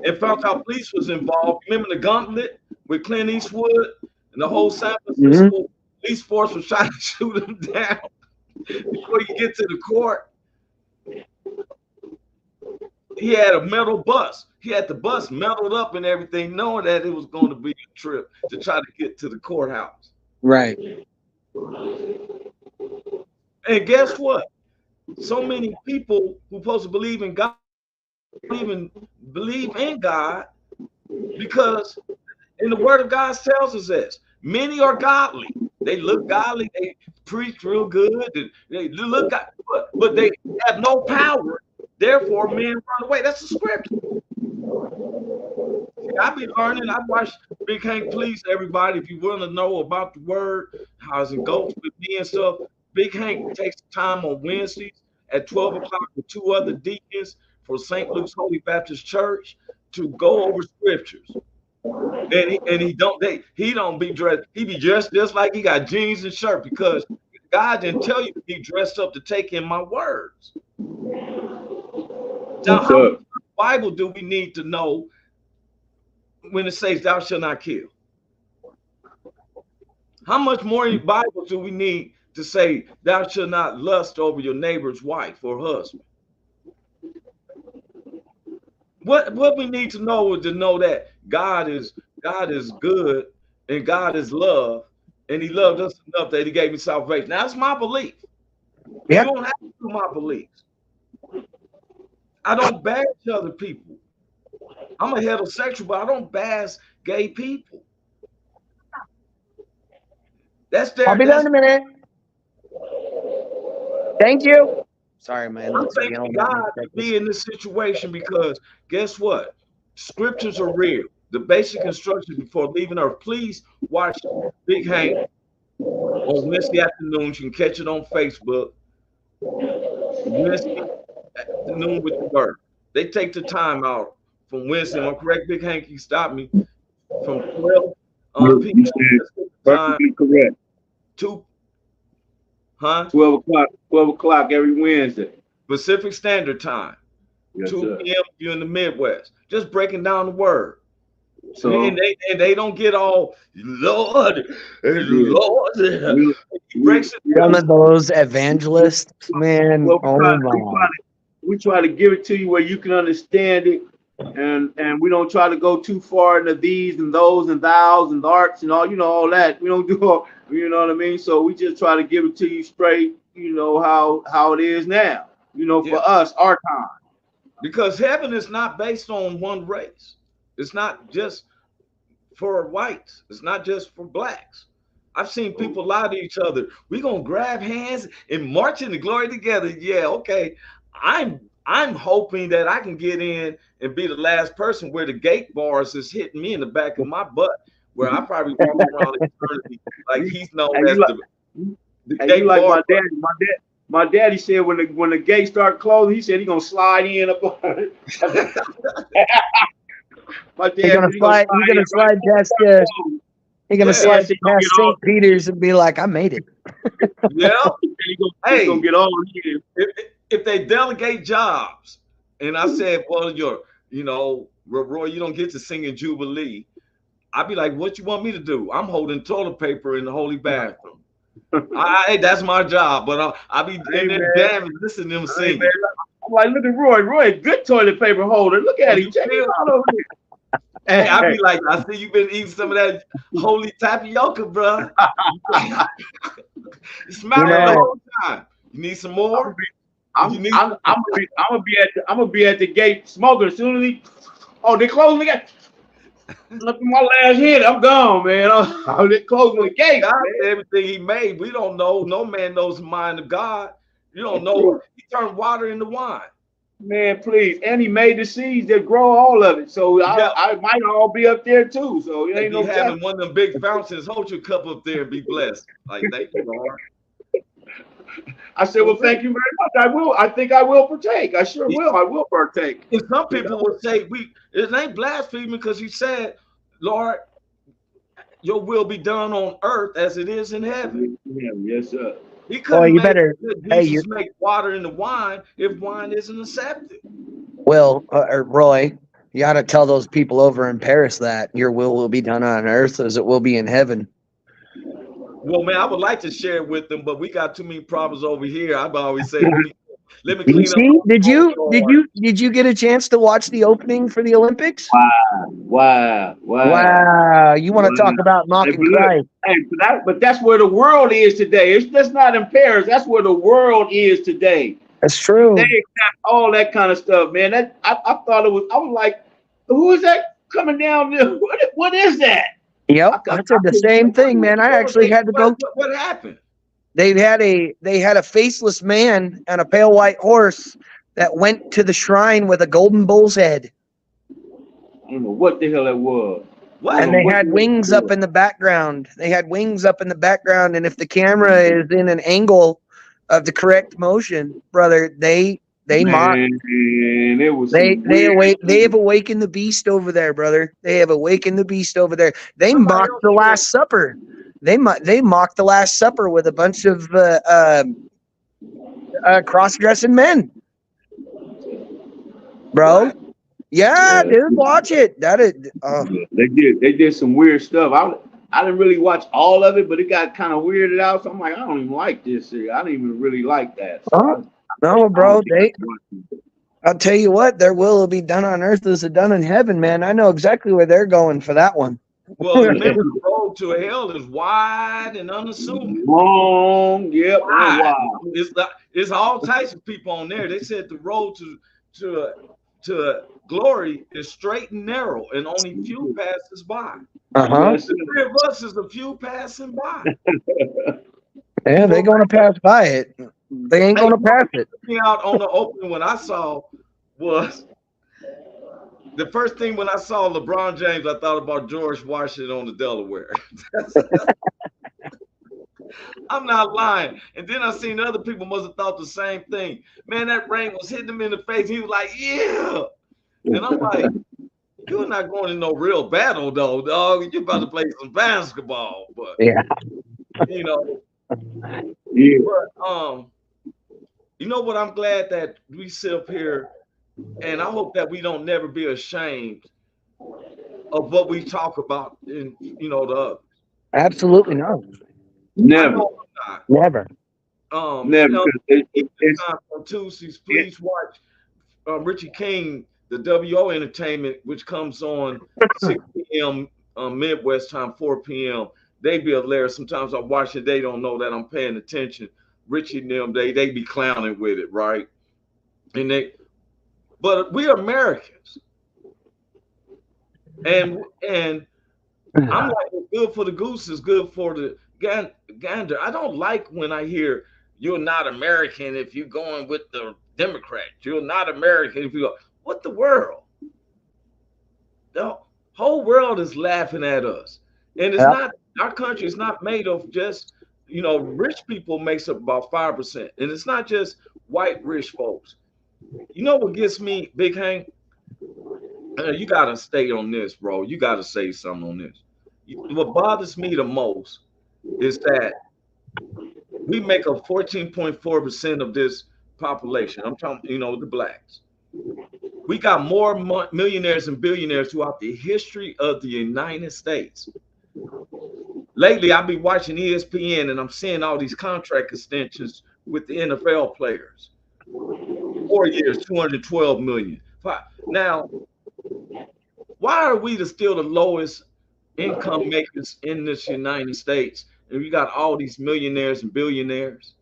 and found out police was involved. Remember the gauntlet with Clint Eastwood and the whole San Francisco police force was trying to shoot him down before you get to the court. He had a metal bus. He had the bus metaled up and everything, knowing that it was going to be a trip to try to get to the courthouse. Right. And guess what? So many people who supposed to believe in God don't even believe in God, because in the Word of God tells us this: many are godly. They look godly. They preach real good. They look God, but they have no power. Therefore, men run away. That's the scripture. I be learning. I watch Big Hank. Please, everybody, if you want to know about the word, how it goes with me and stuff, Big Hank takes time on Wednesdays at 12 o'clock with two other deacons for St. Luke's Holy Baptist Church to go over scriptures. And he don't be dressed. He be dressed just like he got jeans and shirt, because God didn't tell you to be dressed up to take in my words. Now, how much Bible do we need to know when it says thou shalt not kill? How much more Bible do we need to say thou shalt not lust over your neighbor's wife or husband? What we need to know is to know that God is good and God is love, and he loved us enough that he gave me salvation. Now, that's my belief. Yep. You don't have to do my beliefs. I don't bash other people. I'm a heterosexual, but I don't bash gay people. That's their. I'll be there in a minute. Thank you. Sorry, man. I'm thanking God to be in this situation, because guess what? Scriptures are real. The basic instructions before leaving Earth. Please watch Big Hank on Wednesday afternoons. You can catch it on Facebook. Wednesday afternoon with the word. They take the time out from Wednesday. I'm correct, Big Hank? You stop me from 12 p.m. Perfectly correct. 12 o'clock every Wednesday. Pacific Standard Time. Yes, 2 p.m. if you're in the Midwest. Just breaking down the word. So and they don't get all Lord. He breaks it Some of those evangelists, man. we try to give it to you where you can understand it, and we don't try to go too far into these and those and thous and arts and all, all that. We don't do all, what I mean? So we just try to give it to you straight, how it is now, for us, our time. Because heaven is not based on one race. It's not just for whites. It's not just for blacks. I've seen people lie to each other. We're gonna grab hands and march into glory together. Yeah, okay. I'm hoping that I can get in and be the last person where the gate bars is hitting me in the back of my butt, where I probably walk around eternity like he's known as the gate like bar. My daddy said when the gates start closing, he said he's gonna slide in up on it. He's gonna slide past St. Peter's and be like, I made it. Yeah. He's gonna get all if they delegate jobs, and I said, well, Roy, you don't get to sing in Jubilee. I'd be like, what you want me to do? I'm holding toilet paper in the holy bathroom. That's my job, but I'll be in there jamming, listening to them sing. I'm like, look at Roy. Roy, good toilet paper holder. Look at him. Check him out over here. Hey, I'd be like, I see you've been eating some of that holy tapioca, bro. Smiling the whole time. You need some more? I'm gonna be at the gate smoking as soon as they closing the gate. Look at my last hit. I'm gone, man. They closing the gate. God, everything he made, we don't know. No man knows the mind of God. You don't know. He turned water into wine. Man, please. And he made the seeds that grow all of it. So I might all be up there too. So it ain't no having one of them big fountains. Hold your cup up there and be blessed. Like, thank you, Lord. I said, well, thank you very much. I will. I think I will partake. I sure will. I will partake. And some people would say it ain't blasphemy because he said, Lord, your will be done on earth as it is in heaven. Yes, sir. He Boy, couldn't you make better. Hey, Jesus make water into wine if wine isn't accepted. Will or Roy, you got to tell those people over in Paris that your will be done on earth as it will be in heaven. Well, man, I would like to share it with them, but we got too many problems over here. I always say, let me You clean up. see? Did you get a chance to watch the opening for the Olympics? Wow. Wow. You want to talk about mocking Christ? Hey, but that's where the world is today. It's just not in Paris. That's where the world is today. That's true. They accept all that kind of stuff, man. That I thought it was. I was like, who is that coming down there? What is that? Yep, I said the same thing, man. I actually had to go. What happened? They had a faceless man on a pale white horse that went to the shrine with a golden bull's head. I don't know what the hell it was. And they had wings up in the background. And if the camera is in an angle of the correct motion, brother, they mock. It was They have awakened the beast over there, brother. They have awakened the beast over there. They mocked the Last Supper. They mocked the Last Supper with a bunch of cross-dressing men, bro. Yeah, dude, watch it. They did some weird stuff. I didn't really watch all of it, but it got kind of weirded out. So I'm like, I don't even like this. I didn't even really like that. So no, bro. I'll tell you what, their will will be done on earth as it done in heaven, man. I know exactly where they're going for that one. Well, remember, the road to hell is wide and unassuming. Long, yep. Wow. It's all types of people on there. They said the road to glory is straight and narrow, and only few passes by. The three of us is a few passing by. Yeah, they're going to pass by it. They ain't going to pass it. Out on the opening, when I saw was the first thing when I saw LeBron James, I thought about George Washington on the Delaware. I'm not lying. And then I seen other people must have thought the same thing. Man, that rain was hitting him in the face. He was like, yeah. And I'm like, you're not going in no real battle, though, dog. You're about to play some basketball. But, you know. Yeah. But, you know what? I'm glad that we sit up here, and I hope that we don't never be ashamed of what we talk about in, you know, the others. Absolutely not. Never. Never. Never. On Tuesdays, please watch Richie King, the WO Entertainment, which comes on 6 p.m. Midwest time, 4 p.m. They be hilarious. Sometimes I watch it, they don't know that I'm paying attention. Richie and them, they be clowning with it, right? But we're Americans. And I'm like, good for the goose is good for the gander. I don't like when I hear you're not American if you're going with the Democrats. You're not American if you go, what the world? The whole world is laughing at us. And it's not, our country is not made of just, you know, rich people makes up about 5%. And it's not just white rich folks. You know what gets me, Big Hank? You got to stay on this, bro. You got to say something on this. What bothers me the most is that we make up 14.4% of this population. I'm talking, you know, the blacks. We got more millionaires and billionaires throughout the history of the United States. Lately, I've been watching ESPN and I'm seeing all these contract extensions with the NFL players. 4 years, 212 million. Now, why are we still the lowest income makers in this United States? And we got all these millionaires and billionaires.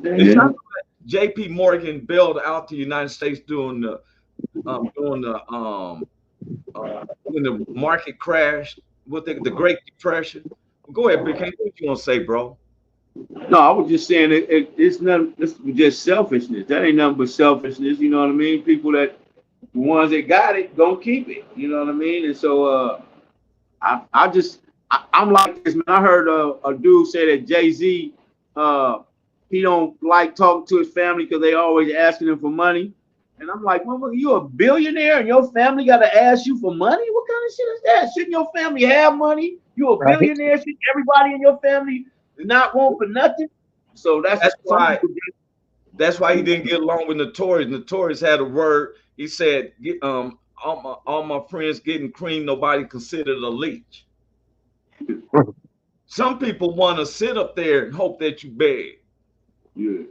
It's not like JP Morgan bailed out the United States during when the market crashed, with the Great Depression. Go ahead, Big Hank. What you want to say, bro? No, I was just saying it's nothing. It's just selfishness. That ain't nothing but selfishness. You know what I mean? People the ones that got it, gonna keep it. You know what I mean? And so, I I'm like this, man. I heard a dude say that Jay-Z, he don't like talking to his family because they always asking him for money. And I'm like, well, you a billionaire and your family got to ask you for money? What kind of shit is that? Shouldn't your family have money? You a Right. billionaire? Should everybody in your family not want for nothing? So That's why. some people That's why he didn't get along with Notorious. Notorious had a word. He said, all my friends getting cream, nobody considered a leech. Some people want to sit up there and hope that you beg. yeah.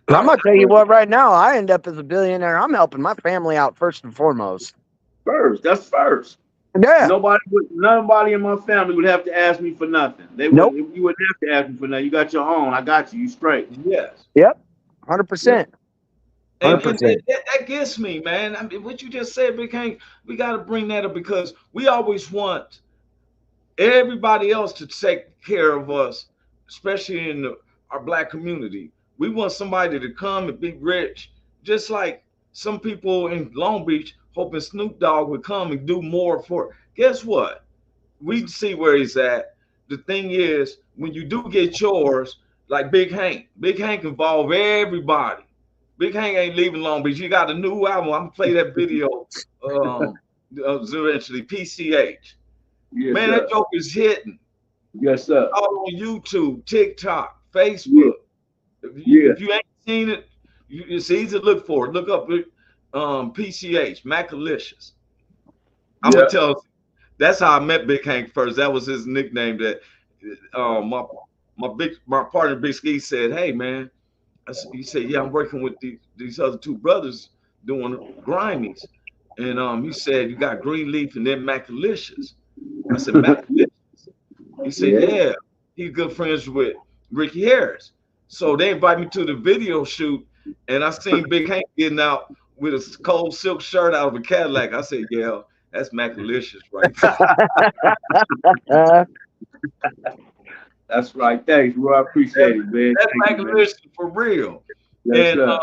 I'm gonna tell you what. Right now, I end up as a billionaire. I'm helping my family out first and foremost. First, that's first. Yeah. Nobody in my family would have to ask me for nothing. Nope. You wouldn't have to ask me for nothing. You got your own. I got you. You straight. Yes. Yep. 100%. And 100%. that gets me, man. I mean, what you just said, Big Hank, we got to bring that up because we always want everybody else to take care of us, especially in our black community. We want somebody to come and be rich, just like some people in Long Beach hoping Snoop Dogg would come and do more for. Guess what? We see where he's at. The thing is, when you do get yours, like Big Hank involve everybody. Big Hank ain't leaving Long Beach. You got a new album. I'm gonna play that video eventually. PCH. Yes, Man, sir. that joke is hitting. Yes, sir. All on YouTube, TikTok, Facebook. Yeah. If you ain't seen it, it's easy to look for it. Look up PCH, Macalicious. I'm gonna tell. That's how I met Big Hank first. That was his nickname. That my partner Big Ski said, "Hey man," he said, "Yeah, I'm working with these other two brothers doing Grimies," and he said, "You got Greenleaf and then Macalicious." I said, "Macalicious." He said, "Yeah, he's good friends with Ricky Harris." So they invite me to the video shoot, and I seen Big Hank getting out with a cold silk shirt out of a Cadillac. I said, "Yeah, that's Macalicious right there." That's right. Thanks, bro. I appreciate it, man. That's Thank you, man. Macalicious for real. Yes, And sir.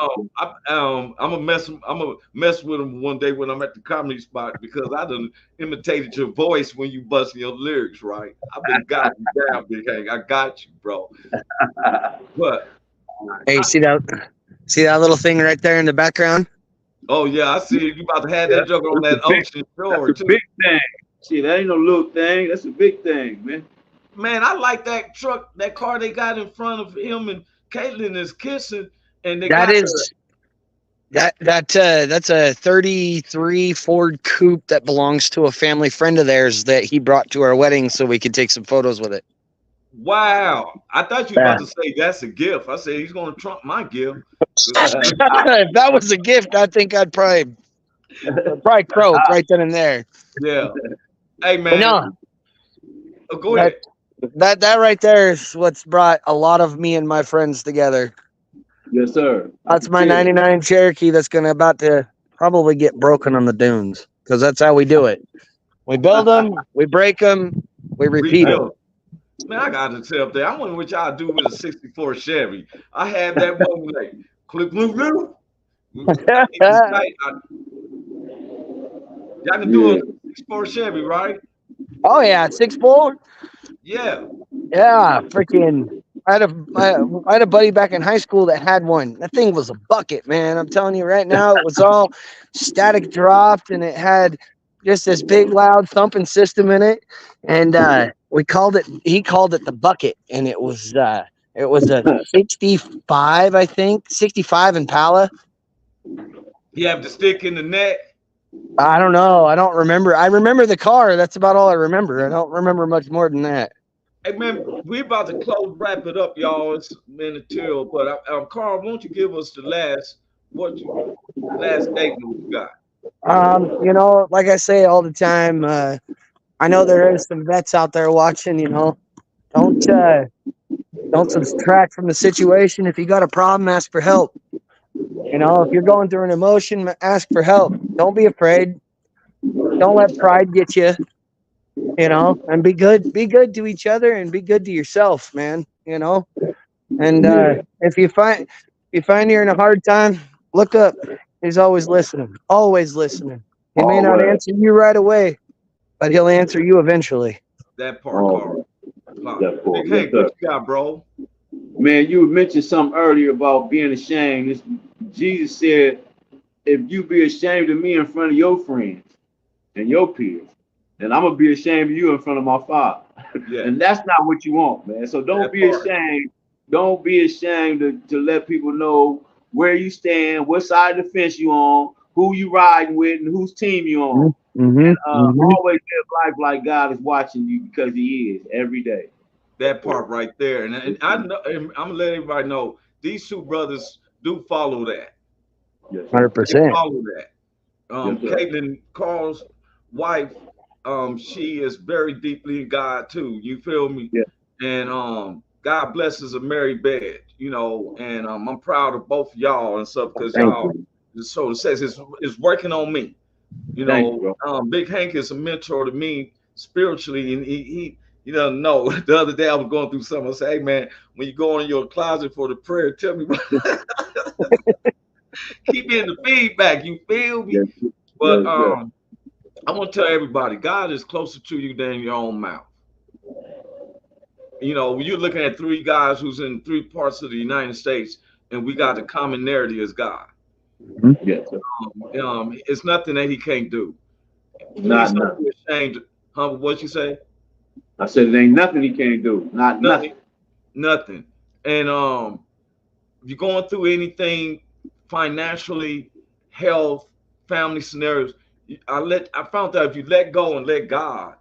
I'm gonna mess with him one day when I'm at the comedy spot because I done imitated your voice when you busting your lyrics, right? I've been got you down, Big Hank. I got you, bro. But Hey, see that little thing right there in the background? oh yeah, I see you about to have that joke on that ocean shore That's a too. big thing. Shit, that ain't no little thing. That's a big thing, man. Man, I like that truck, that car they got in front of him and Caitlin is kissing, and they got That's a 33 Ford Coupe that belongs to a family friend of theirs that he brought to our wedding so we could take some photos with it. Wow. I thought you were about to say that's a gift. I said he's gonna trump my gift. If that was a gift, I think I'd probably croak right then and there. Yeah. Hey But man. no, Go ahead. that right there is what's brought a lot of me and my friends together. Yes, sir. That's my 99 Cherokee that's about to probably get broken on the dunes because that's how we do it. We build them, we break them, we repeat them. Rebuild. Man, I got to tell up there. I wonder what y'all do with a 64 Chevy. I have that one like clip blue blue. Y'all can do a 64 Chevy, right? Oh yeah, 6'4". Yeah. Yeah, freaking. I had a buddy back in high school that had one. That thing was a bucket, man. I'm telling you right now, it was all static dropped, and it had just this big loud thumping system in it. And he called it the bucket, and it was a 65, I think, 65 Impala. You have the stick in the neck. I don't know. I don't remember. I remember the car. That's about all I remember. I don't remember much more than that. Hey man, we about to wrap it up, y'all. It's minutial, but Carl, won't you give us the last statement you got? Like I say all the time, I know there is some vets out there watching. Don't subtract from the situation. If you got a problem, ask for help. If you're going through an emotion, ask for help. Don't be afraid. Don't let pride get you. And be good to each other and be good to yourself, man. And if you find you're in a hard time, look up. He's always listening. Always listening. He may not answer you right away, but he'll answer you eventually. That part, Oh, Carl. that part. Big Hank, Yes, what you got, bro? Man, you mentioned something earlier about being ashamed. Jesus said, if you be ashamed of me in front of your friends and your peers, then I'm going to be ashamed of you in front of my Father. Yeah. And that's not what you want, man. So don't That be part. ashamed. Don't be ashamed to let people know where you stand, what side of the fence you on, who you riding with, and whose team you on. Mm-hmm. Always live life like God is watching you, because he is every day. That part right there. And I know, and I'm gonna let everybody know these two brothers do follow that. Yes, sir. They 100%. follow that. Yes, sir. Caitlin, Carl's wife, she is very deeply in God too. You feel me? Yeah. And God blesses a married bed, you know, and I'm proud of both of y'all and stuff, because Thank y'all, so it says it's working on me. You Thank know, you, Big Hank is a mentor to me spiritually, and he you doesn't know. The other day I was going through something. I said, hey man, when you go in your closet for the prayer, tell me keep me in the feedback, you feel me? Yes, But yes. I want to tell everybody, God is closer to you than your own mouth. You know, you're looking at three guys who's in three parts of the United States, and we got the common narrative as God. Yes, sir. It's nothing that he can't do. Please Not don't nothing. be ashamed. Huh? What you say? I said it ain't nothing he can't do. Not nothing. Nothing. And if you're going through anything financially, health, family scenarios, I found out if you let go and let God,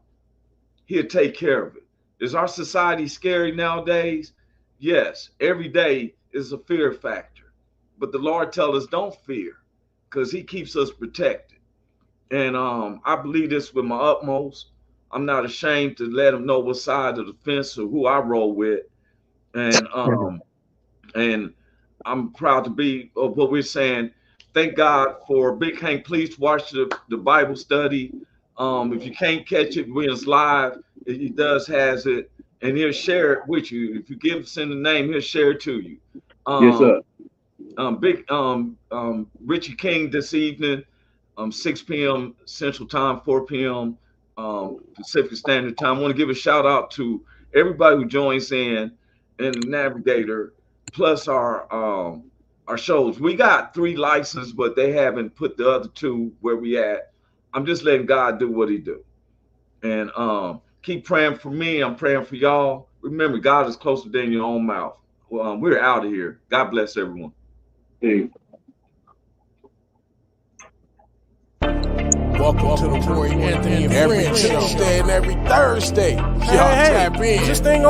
he'll take care of it. Is our society scary nowadays? Yes. Every day is a fear factor. But the Lord tells us don't fear, because he keeps us protected. And I believe this with my utmost. I'm not ashamed to let him know what side of the fence or who I roll with. And I'm proud to be of what we're saying. Thank God for Big Hank. Please watch the Bible study. If you can't catch it when it's live, he has it, and he'll share it with you. If you send the name, he'll share it to you. Yes, sir. Richie King this evening, 6 p.m. Central Time, 4 p.m. Pacific Standard Time. I want to give a shout out to everybody who joins in, and the Navigator, plus our shows. We got 3 licenses, but they haven't put the other 2 where we at. I'm just letting God do what he do. And keep praying for me. I'm praying for y'all. Remember, God is closer than your own mouth. We're out of here. God bless everyone. Hey. Welcome to the Roy Anthony and Friends Show. Every Thursday. Y'all tap in. This thing